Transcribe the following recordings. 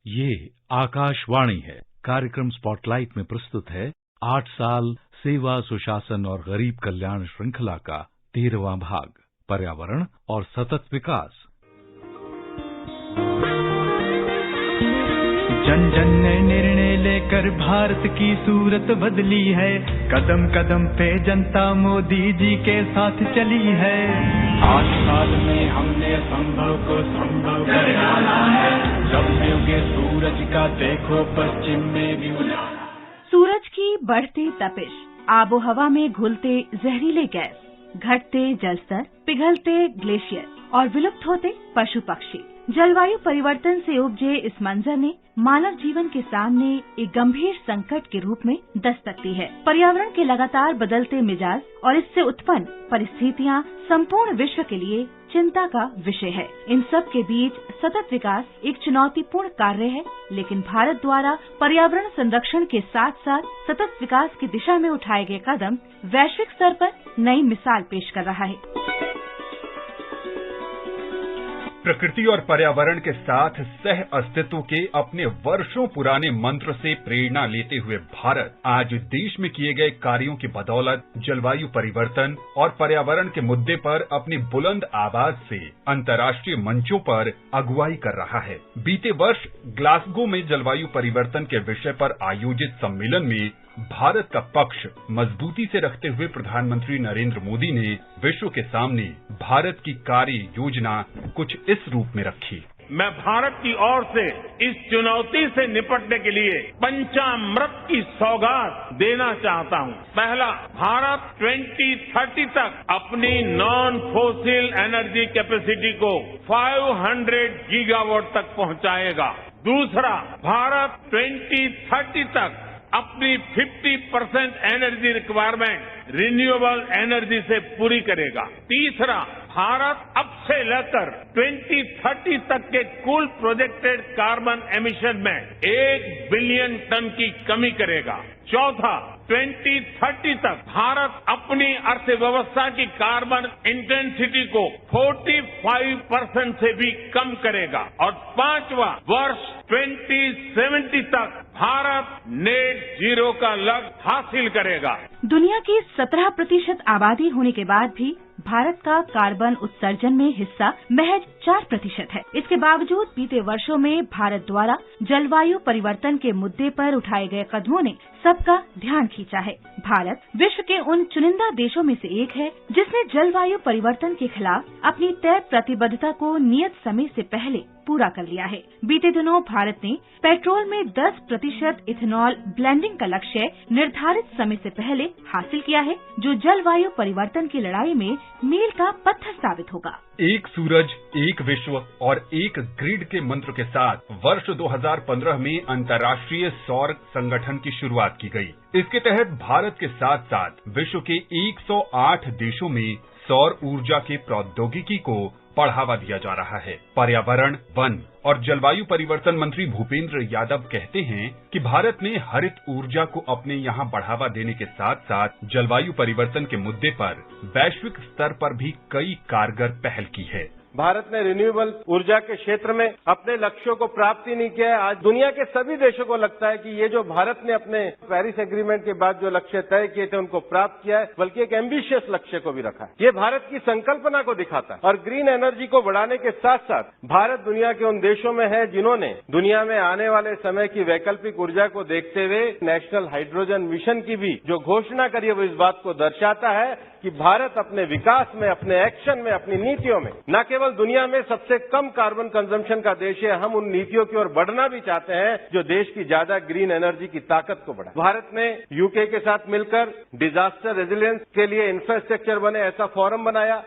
ये आकाशवाणी है। कार्यक्रम स्पॉटलाइट में प्रस्तुत है 8 साल सेवा, सुशासन और गरीब कल्याण श्रृंखला का 13वां भाग, पर्यावरण और सतत विकास। जन जन ने निर्णय लेकर भारत की सूरत बदली है। कदम कदम पे जनता मोदी जी के साथ चली है। 8 साल में हमने असंभव को संभव कर डाला है। जब उगे सूरज का देखो पश्चिम में भी उजाला। सूरज की बढ़ती तपिश, आबो हवा में घुलते जहरीले गैस, घटते जलस्तर, पिघलते ग्लेशियर और विलुप्त होते पशु पक्षी। जलवायु परिवर्तन से उपजे इस मंजर ने मानव जीवन के सामने एक गंभीर संकट के रूप में दस्तक दी है। पर्यावरण के लगातार बदलते मिजाज और इससे उत्पन्न परिस्थितियां संपूर्ण विश्व के लिए चिंता का विषय है। इन सब के बीच सतत विकास एक चुनौतीपूर्ण कार्य है, लेकिन भारत द्वारा पर्यावरण संरक्षण के साथ साथ सतत विकास की दिशा में उठाए गए कदम वैश्विक स्तर पर नई मिसाल पेश कर रहा है। प्रकृति और पर्यावरण के साथ सह अस्तित्व के अपने वर्षों पुराने मंत्र से प्रेरणा लेते हुए भारत आज देश में किए गए कार्यों की बदौलत जलवायु परिवर्तन और पर्यावरण के मुद्दे पर अपनी बुलंद आवाज से अंतर्राष्ट्रीय मंचों पर अगुवाई कर रहा है। बीते वर्ष ग्लासगो में जलवायु परिवर्तन के विषय पर आयोजित सम्मेलन में भारत का पक्ष मजबूती से रखते हुए प्रधानमंत्री नरेंद्र मोदी ने विश्व के सामने भारत की कार्य योजना कुछ इस रूप में रखी। मैं भारत की ओर से इस चुनौती से निपटने के लिए पंचामृत की सौगात देना चाहता हूं। पहला, भारत 2030 तक अपनी नॉन फोसिल एनर्जी कैपेसिटी को 500 गीगावाट तक पहुंचाएगा। दूसरा, भारत 2030 तक अपनी 50% एनर्जी रिक्वायरमेंट रिन्यूएबल एनर्जी से पूरी करेगा। तीसरा, भारत अब से लेकर 2030 तक के कुल प्रोजेक्टेड कार्बन एमिशन में 1 बिलियन टन की कमी करेगा। चौथा, 2030 तक भारत अपनी अर्थव्यवस्था की कार्बन इंटेंसिटी को 45% से भी कम करेगा। और पांचवा, वर्ष 2070 तक भारत नेट जीरो का लक्ष्य हासिल करेगा। दुनिया की 17% आबादी होने के बाद भी भारत का कार्बन उत्सर्जन में हिस्सा महज 4% है। इसके बावजूद बीते वर्षों में भारत द्वारा जलवायु परिवर्तन के मुद्दे पर उठाए गए कदमों ने सबका ध्यान खींचा है। भारत विश्व के उन चुनिंदा देशों में से एक है जिसने जलवायु परिवर्तन के खिलाफ अपनी तय प्रतिबद्धता को नियत समय से पहले पूरा कर लिया है। बीते दिनों भारत ने पेट्रोल में 10% इथेनॉल ब्लेंडिंग का लक्ष्य निर्धारित समय से पहले हासिल किया है, जो जलवायु परिवर्तन की लड़ाई में मील का पत्थर साबित होगा। एक सूरज, एक विश्व और एक ग्रिड के मंत्र के साथ वर्ष 2015 में अंतर्राष्ट्रीय सौर संगठन की शुरुआत की गई। इसके तहत भारत के साथ साथ विश्व के 108 देशों में सौर ऊर्जा के प्रौद्योगिकी को बढ़ावा दिया जा रहा है। पर्यावरण, वन और जलवायु परिवर्तन मंत्री भूपेंद्र यादव कहते हैं कि भारत ने हरित ऊर्जा को अपने यहाँ बढ़ावा देने के साथ साथ जलवायु परिवर्तन के मुद्दे पर वैश्विक स्तर पर भी कई कारगर पहल की है। भारत ने रिन्यूएबल ऊर्जा के क्षेत्र में अपने लक्ष्यों को प्राप्त ही नहीं किया है। आज दुनिया के सभी देशों को लगता है कि ये जो भारत ने अपने पेरिस एग्रीमेंट के बाद जो लक्ष्य तय किए थे उनको प्राप्त किया है, बल्कि एक एम्बिशियस लक्ष्य को भी रखा है। ये भारत की संकल्पना को दिखाता है। और ग्रीन एनर्जी को बढ़ाने के साथ साथ भारत दुनिया के उन देशों में है जिन्होंने दुनिया में आने वाले समय की वैकल्पिक ऊर्जा को देखते हुए नेशनल हाइड्रोजन मिशन की भी जो घोषणा करी है, वो इस बात को दर्शाता है कि भारत अपने विकास में, अपने एक्शन में, अपनी नीतियों में न केवल दुनिया में सबसे कम कार्बन कंजम्पशन का देश है, हम उन नीतियों की ओर बढ़ना भी चाहते हैं जो देश की ज्यादा ग्रीन एनर्जी की ताकत को बढ़ाए। भारत ने यूके के साथ मिलकर डिजास्टर रेजिलियंस के लिए इंफ्रास्ट्रक्चर बने ऐसा फोरम बनाया।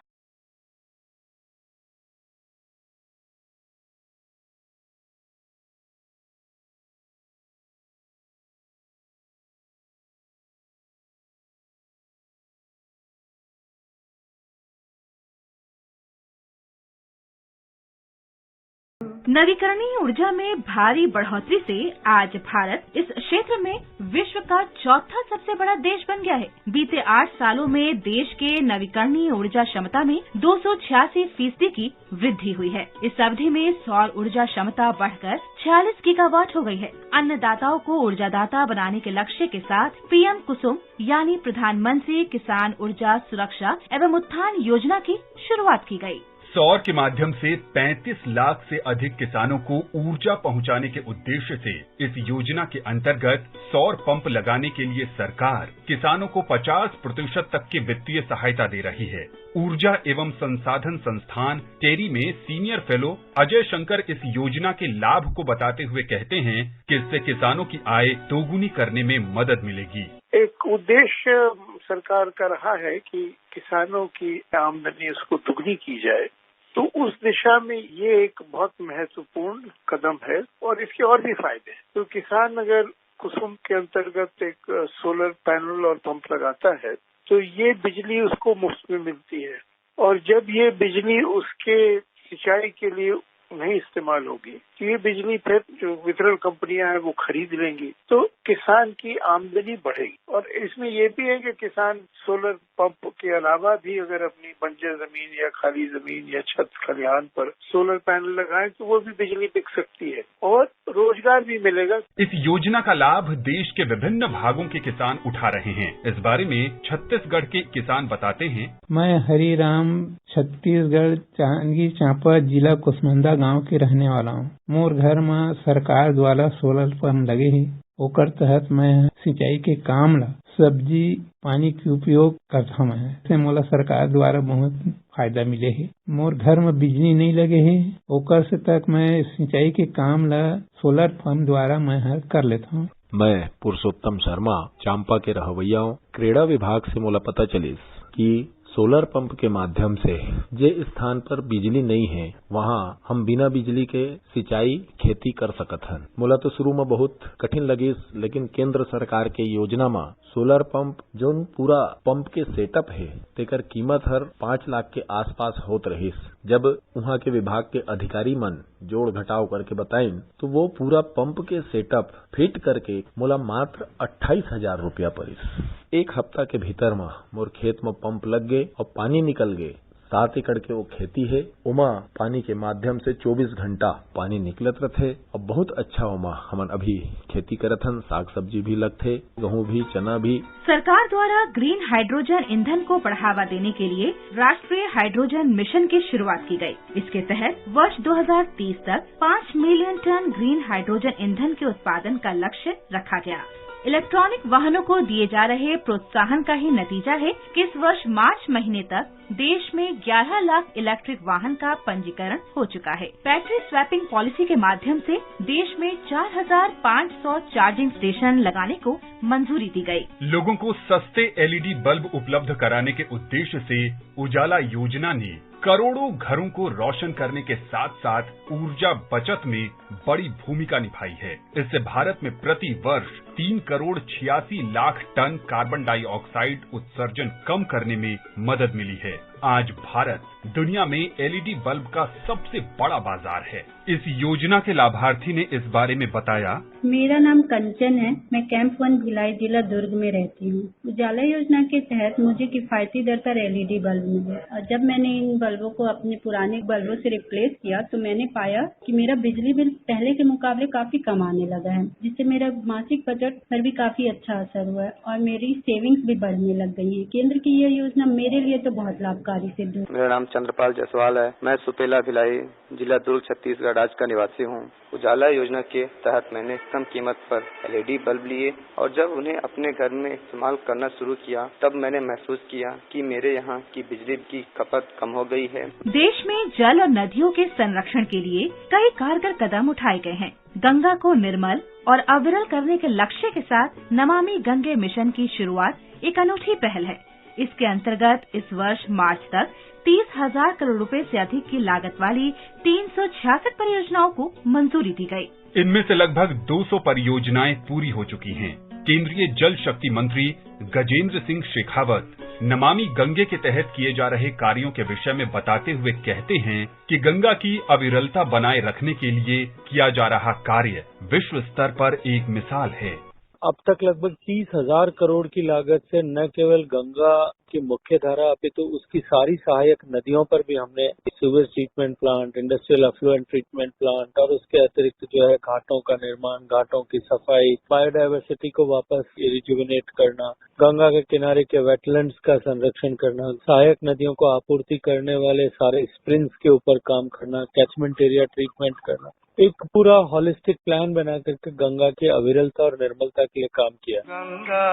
नवीकरणीय ऊर्जा में भारी बढ़ोतरी से आज भारत इस क्षेत्र में विश्व का चौथा सबसे बड़ा देश बन गया है। बीते 8 सालों में देश के नवीकरणीय ऊर्जा क्षमता में 286% की वृद्धि हुई है। इस अवधि में सौर ऊर्जा क्षमता बढ़कर 46 गीगावाट हो गई है। अन्नदाताओं को ऊर्जादाता बनाने के लक्ष्य के साथ पीएम कुसुम यानी प्रधानमंत्री किसान ऊर्जा सुरक्षा एवं उत्थान योजना की शुरुआत की गयी। सौर के माध्यम से 35 लाख से अधिक किसानों को ऊर्जा पहुंचाने के उद्देश्य से इस योजना के अंतर्गत सौर पंप लगाने के लिए सरकार किसानों को 50% तक की वित्तीय सहायता दे रही है। ऊर्जा एवं संसाधन संस्थान टेरी में सीनियर फेलो अजय शंकर इस योजना के लाभ को बताते हुए कहते हैं कि इससे किसानों की आय दोगुनी करने में मदद मिलेगी। एक उद्देश्य सरकार का रहा है कि किसानों की आमदनी उसको दुगनी की जाए, तो उस दिशा में ये एक बहुत महत्वपूर्ण कदम है और इसके और भी फायदे हैं। तो किसान अगर कुसुम के अंतर्गत एक सोलर पैनल और पंप लगाता है तो ये बिजली उसको मुफ्त में मिलती है और जब ये बिजली उसके सिंचाई के लिए नहीं इस्तेमाल होगी तो ये बिजली फिर जो वितरण कंपनियां हैं वो खरीद लेंगी, तो किसान की आमदनी बढ़ेगी। और इसमें ये भी है कि किसान सोलर पंप के अलावा भी अगर अपनी बंजर जमीन या खाली जमीन या छत खलिहान पर सोलर पैनल लगाएं तो वो भी बिजली बिक सकती है और रोजगार भी मिलेगा। इस योजना का लाभ देश के विभिन्न भागों के किसान उठा रहे हैं। इस बारे में छत्तीसगढ़ के किसान बताते हैं। मैं हरिराम छत्तीसगढ़ जांजगीर चांपा जिला कुसमुंडा गांव के रहने वाला हूँ। मोर घर में सरकार द्वारा सोलर पंप लगे है, ओकर तहत मैं सिंचाई के काम ला सब्जी पानी के उपयोग करता मैं। से मोला सरकार द्वारा बहुत फायदा मिले है। मोर घर में बिजली नहीं लगे है, ओकर से तक मैं सिंचाई के काम ला सोलर पंप द्वारा मैं कर लेता हूँ। मैं पुरुषोत्तम शर्मा चांपा के रहवैया हूँ। क्रीड़ा विभाग से मोला पता चलिस कि सोलर पंप के माध्यम से जे स्थान पर बिजली नहीं है वहाँ हम बिना बिजली के सिंचाई खेती कर सकत हन। मोला तो शुरू में बहुत कठिन लगिस, लेकिन केंद्र सरकार के योजना में सोलर पंप जो पूरा पंप के सेटअप है तेकर कीमत हर 5 लाख के आसपास होत रहिस। जब वहाँ के विभाग के अधिकारी मन जोड़ घटाव करके बताइन तो वो पूरा पंप के सेटअप फिट करके मोला मात्र 28,000 रुपया पड़िस। 1 हफ्ता के भीतर में मोर खेत में पंप लग गए और पानी निकल गए। 7 एकड़ के वो खेती है, उमा पानी के माध्यम से 24 घंटा पानी निकलत रहते और बहुत अच्छा उमा हमन अभी खेती करत हन। साग सब्जी भी लगते, गेहूँ भी चना भी। सरकार द्वारा ग्रीन हाइड्रोजन ईंधन को बढ़ावा देने के लिए राष्ट्रीय हाइड्रोजन मिशन की शुरुआत की गई। इसके तहत वर्ष 2030 तक 5 मिलियन टन ग्रीन हाइड्रोजन ईंधन के उत्पादन का लक्ष्य रखा गया। इलेक्ट्रॉनिक वाहनों को दिए जा रहे प्रोत्साहन का ही नतीजा है कि इस वर्ष मार्च महीने तक देश में 11 लाख इलेक्ट्रिक वाहन का पंजीकरण हो चुका है। बैटरी स्वैपिंग पॉलिसी के माध्यम से देश में 4,500 चार्जिंग स्टेशन लगाने को मंजूरी दी गई। लोगों को सस्ते एलईडी बल्ब उपलब्ध कराने के उद्देश्य से उजाला योजना ने करोड़ों घरों को रोशन करने के साथ साथ ऊर्जा बचत में बड़ी भूमिका निभाई है। इससे भारत में प्रति वर्ष 3 crore 86 lakh ton carbon dioxide उत्सर्जन कम करने में मदद मिली है। आज भारत दुनिया में एलईडी बल्ब का सबसे बड़ा बाजार है। इस योजना के लाभार्थी ने इस बारे में बताया। मेरा नाम कंचन है, मैं कैंप 1 भिलाई जिला दुर्ग में रहती हूँ। उजाला योजना के तहत मुझे किफायती दर पर एलईडी बल्ब मिले और जब मैंने इन बल्बों को अपने पुराने बल्बों से रिप्लेस किया तो मैंने पाया कि मेरा बिजली बिल पहले के मुकाबले काफी कम आने लगा है, जिससे मेरा मासिक बजट पर भी काफी अच्छा असर हुआ है और मेरी सेविंग्स भी बढ़ने लग गई है। केंद्र की यह योजना मेरे लिए तो बहुत लाभकारी सिद्ध हुई। मेरा नाम चंद्रपाल जायसवाल है, मैं सुपेला भिलाई जिला दुर्ग छत्तीसगढ़ राज्य का निवासी हूँ। उजाला योजना के तहत मैंने कम कीमत पर एलईडी बल्ब लिए और जब उन्हें अपने घर में इस्तेमाल करना शुरू किया तब मैंने महसूस किया कि मेरे यहाँ की बिजली की खपत कम हो गई है। देश में जल और नदियों के संरक्षण के लिए कई कारगर कदम उठाए गए हैं। गंगा को निर्मल और अविरल करने के लक्ष्य के साथ नमामि गंगे मिशन की शुरुआत एक अनूठी पहल है। इसके अंतर्गत इस वर्ष मार्च तक 30,000 करोड़ रुपए से अधिक की लागत वाली 366 परियोजनाओं को मंजूरी दी गई। इनमें से लगभग 200 परियोजनाएं पूरी हो चुकी हैं। केंद्रीय जल शक्ति मंत्री गजेंद्र सिंह शेखावत नमामि गंगे के तहत किए जा रहे कार्यों के विषय में बताते हुए कहते हैं कि गंगा की अविरलता बनाए रखने के लिए किया जा रहा कार्य विश्व स्तर पर एक मिसाल है। अब तक लगभग 30,000 करोड़ की लागत से न केवल गंगा की मुख्य धारा अपितु उसकी सारी सहायक नदियों पर भी हमने sewage treatment plant, industrial effluent treatment plant और उसके अतिरिक्त जो है घाटों का निर्माण, घाटों की सफाई, बायोडायवर्सिटी को वापस रिजुविनेट करना, गंगा के किनारे के वेटलैंड्स का संरक्षण करना, सहायक नदियों को आपूर्ति करने वाले सारे स्प्रिंग्स के ऊपर काम करना, कैचमेंट एरिया ट्रीटमेंट करना, एक पूरा होलिस्टिक प्लान बना करके गंगा की अविरलता और निर्मलता के लिए काम किया। गंगा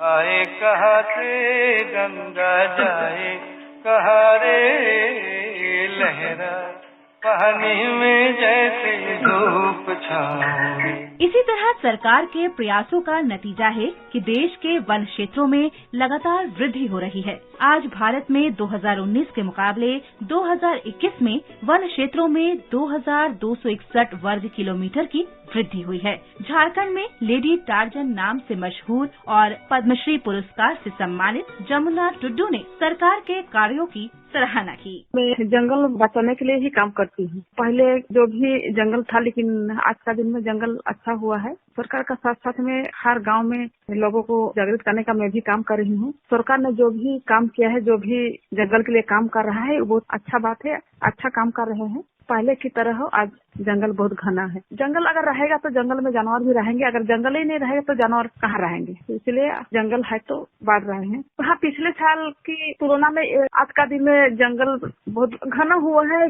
आए कहाँ से, गंगा जाए कहाँ रे, लहरा पानी में जैसे धूप छाँव। इसी तरह सरकार के प्रयासों का नतीजा है कि देश के वन क्षेत्रों में लगातार वृद्धि हो रही है। आज भारत में 2019 के मुकाबले 2021 में वन क्षेत्रों में 2261 वर्ग किलोमीटर की वृद्धि हुई है। झारखंड में लेडी टार्जन नाम से मशहूर और पद्मश्री पुरस्कार से सम्मानित जमुना टुड्डू ने सरकार के कार्यों की सराहना की। मैं जंगल बचाने के लिए ही काम करती हूँ। पहले जो भी जंगल था, लेकिन आज का दिन में जंगल अच्छा हुआ है। सरकार का साथ साथ में हर गांव में लोगों को जागृत करने का मैं भी काम कर रही हूँ। सरकार ने जो भी काम किया है, जो भी जंगल के लिए काम कर रहा है, वो बहुत अच्छा बात है। अच्छा काम कर रहे हैं। पहले की तरह आज जंगल बहुत घना है। जंगल अगर रहेगा तो जंगल में जानवर भी रहेंगे, अगर जंगल ही नहीं रहेगा तो जानवर कहाँ रहेंगे। इसलिए जंगल है तो बढ़ रहे हैं। हाँ, पिछले साल की तुलना में आज का दिन में जंगल बहुत घना हुआ है।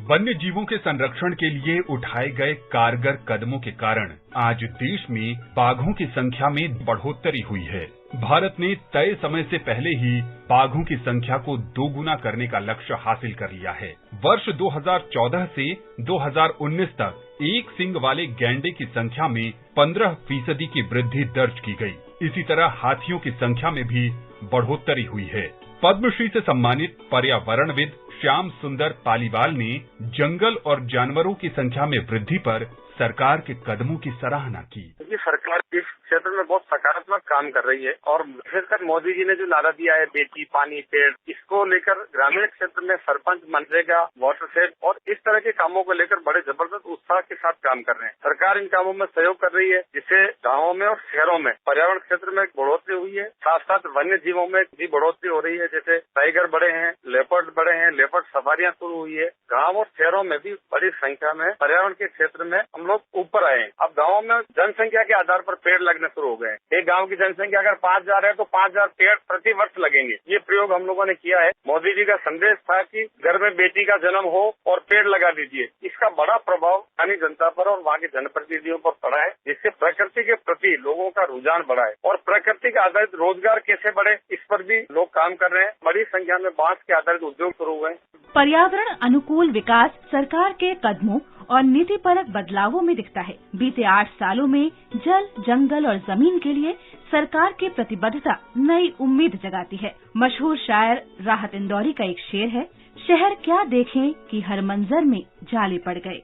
वन्य जीवों के संरक्षण के लिए उठाए गए कारगर कदमों के कारण आज देश में बाघों की संख्या में बढ़ोतरी हुई है। भारत ने तय समय से पहले ही बाघों की संख्या को दोगुना करने का लक्ष्य हासिल कर लिया है। वर्ष 2014 से 2019 तक एक सींग वाले गैंडे की संख्या में 15% की वृद्धि दर्ज की गई। इसी तरह हाथियों की संख्या में भी बढ़ोतरी हुई है। पद्मश्री से सम्मानित पर्यावरणविद श्याम सुंदर पालीवाल ने जंगल और जानवरों की संख्या में वृद्धि पर सरकार के कदमों की सराहना की। ये सरकार इस क्षेत्र में बहुत सकारात्मक काम कर रही है और विशेषकर मोदी जी ने जो नारा दिया है बेटी पानी पेड़, इसको लेकर ग्रामीण क्षेत्र में सरपंच, मनरेगा, वाटरशेड और इस तरह के कामों को लेकर बड़े जबरदस्त उत्साह के साथ काम कर रहे हैं। सरकार इन कामों में सहयोग कर रही है, जिससे गाँवों में और शहरों में पर्यावरण क्षेत्र में बढ़ोतरी हुई है। साथ साथ वन्य जीवों में भी बढ़ोतरी हो रही है, जैसे टाइगर बढ़े हैं, लेपर्ड बढ़े हैं, लेपर्ड सफारियां शुरू हुई है। गाँव और शहरों में भी बड़ी संख्या में पर्यावरण के क्षेत्र में हम लोग ऊपर आए हैं। अब गाँवों में जनसंख्या के आधार पर पेड़ लगने शुरू हो गए हैं। एक गांव की जनसंख्या अगर 5,000 है तो 5,000 पेड़ प्रति वर्ष लगेंगे। ये प्रयोग हम लोगों ने किया है। मोदी जी का संदेश था कि घर में बेटी का जन्म हो और पेड़ लगा दीजिए। इसका बड़ा प्रभाव स्थानीय जनता पर और वहाँ के जनप्रतिनिधियों पर पड़ा है, जिससे प्रकृति के प्रति लोगों का रुझान बढ़ा है और प्रकृति के आधारित रोजगार कैसे बढ़े, इस पर भी लोग काम कर रहे हैं। बड़ी संख्या में बांस के आधारित उद्योग शुरू हुए हैं। पर्यावरण अनुकूल विकास सरकार के कदमों और नीतिपरक बदलावों में दिखता है। बीते 8 सालों में जल, जंगल और जमीन के लिए सरकार की प्रतिबद्धता नई उम्मीद जगाती है। मशहूर शायर राहत इंदौरी का एक शेर है, शहर क्या देखें कि हर मंजर में जाले पड़ गए,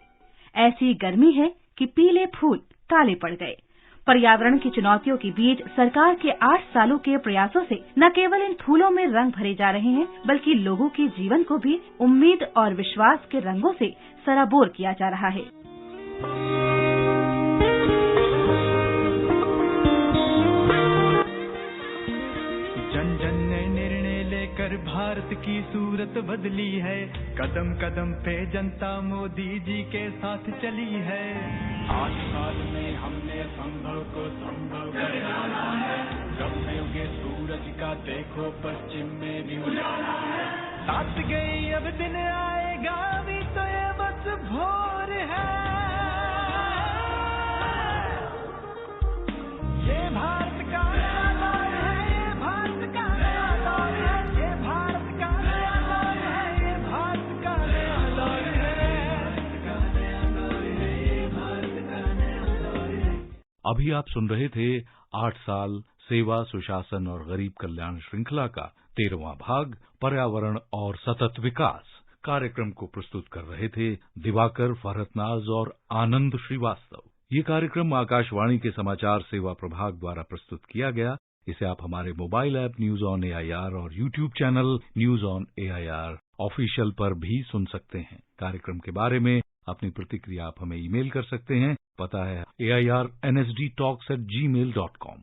ऐसी गर्मी है कि पीले फूल काले पड़ गए। पर्यावरण की चुनौतियों के बीच सरकार के 8 सालों के प्रयासों से न केवल इन फूलों में रंग भरे जा रहे हैं, बल्कि लोगों के जीवन को भी उम्मीद और विश्वास के रंगों से सराबोर किया जा रहा है। जन जन ने निर्णय लेकर भारत की सूरत बदली है। कदम कदम पे जनता मोदी जी के साथ चली है। 8 साल में हमने संभव को संभव कर डाला है। जब में उगे सूरज का देखो पश्चिम में भी उजाला है। साथ गई अब दिन आएगा भी तो ये बस भोर है। ये भारत का नया दौर है, ये भारत का नया दौर है, ये भारत का नया दौर है, ये भारत का नया दौर है, ये भारत का नया दौर है। अभी आप सुन रहे थे 8 साल सेवा, सुशासन और गरीब कल्याण श्रृंखला का 13वां भाग, पर्यावरण और सतत विकास। कार्यक्रम को प्रस्तुत कर रहे थे दिवाकर फरहतनाज और आनंद श्रीवास्तव। ये कार्यक्रम आकाशवाणी के समाचार सेवा प्रभाग द्वारा प्रस्तुत किया गया। इसे आप हमारे mobile app news on AIR और YouTube channel news on AIR official पर भी सुन सकते हैं। कार्यक्रम के बारे में अपनी प्रतिक्रिया आप हमें ईमेल कर सकते हैं। पता है AIRNSDtalks@gmail.com।